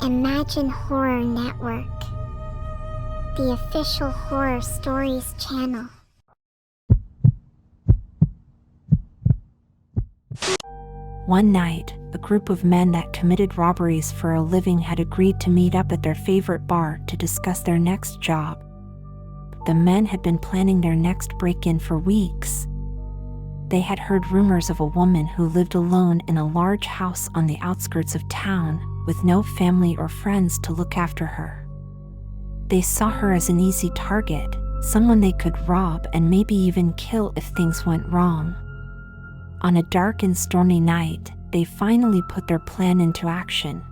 Imagine Horror Network, the official horror stories channel. One night, a group of men that committed robberies for a living had agreed to meet up at their favorite bar to discuss their next job. The men had been planning their next break-in for weeks. They had heard rumors of a woman who lived alone in a large house on the outskirts of town, with no family or friends to look after her. They saw her as an easy target, someone they could rob and maybe even kill if things went wrong. On a dark and stormy night, they finally put their plan into action.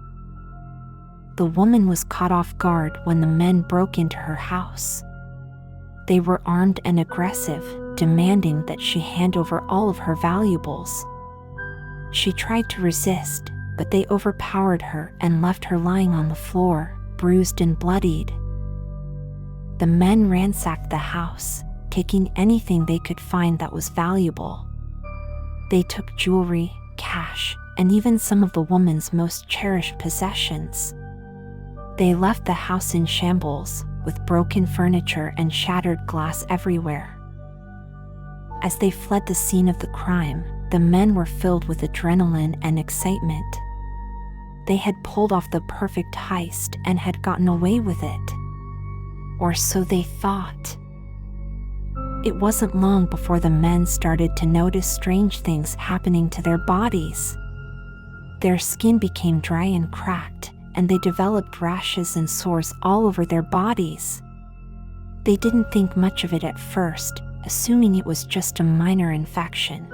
The woman was caught off guard when the men broke into her house. They were armed and aggressive, demanding that she hand over all of her valuables. She tried to resist, but they overpowered her and left her lying on the floor, bruised and bloodied. The men ransacked the house, taking anything they could find that was valuable. They took jewelry, cash, and even some of the woman's most cherished possessions. They left the house in shambles, with broken furniture and shattered glass everywhere. As they fled the scene of the crime, the men were filled with adrenaline and excitement. They had pulled off the perfect heist and had gotten away with it. Or so they thought. It wasn't long before the men started to notice strange things happening to their bodies. Their skin became dry and cracked, and they developed rashes and sores all over their bodies. They didn't think much of it at first, assuming it was just a minor infection.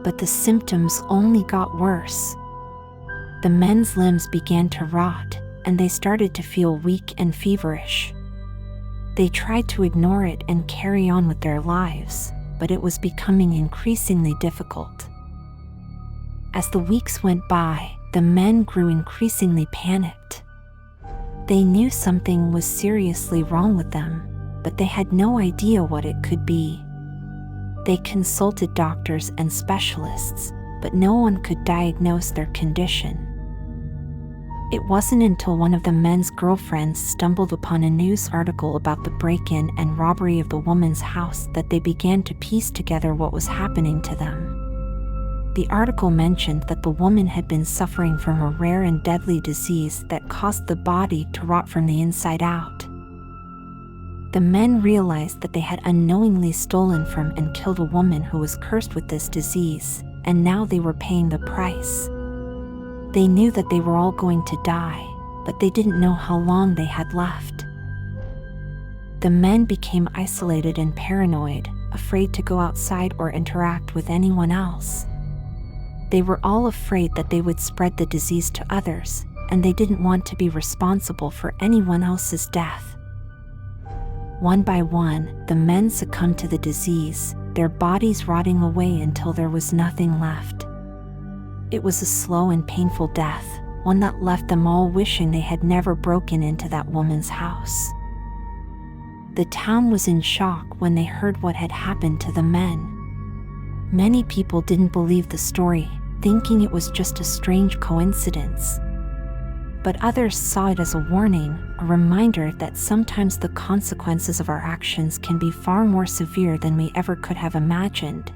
But the symptoms only got worse. The men's limbs began to rot, and they started to feel weak and feverish. They tried to ignore it and carry on with their lives, but it was becoming increasingly difficult. As the weeks went by, the men grew increasingly panicked. They knew something was seriously wrong with them, but they had no idea what it could be. They consulted doctors and specialists, but no one could diagnose their condition. It wasn't until one of the men's girlfriends stumbled upon a news article about the break-in and robbery of the woman's house that they began to piece together what was happening to them. The article mentioned that the woman had been suffering from a rare and deadly disease that caused the body to rot from the inside out. The men realized that they had unknowingly stolen from and killed a woman who was cursed with this disease, and now they were paying the price. They knew that they were all going to die, but they didn't know how long they had left. The men became isolated and paranoid, afraid to go outside or interact with anyone else. They were all afraid that they would spread the disease to others, and they didn't want to be responsible for anyone else's death. One by one, the men succumbed to the disease, their bodies rotting away until there was nothing left. It was a slow and painful death, one that left them all wishing they had never broken into that woman's house. The town was in shock when they heard what had happened to the men. Many people didn't believe the story, thinking it was just a strange coincidence. But others saw it as a warning, a reminder that sometimes the consequences of our actions can be far more severe than we ever could have imagined.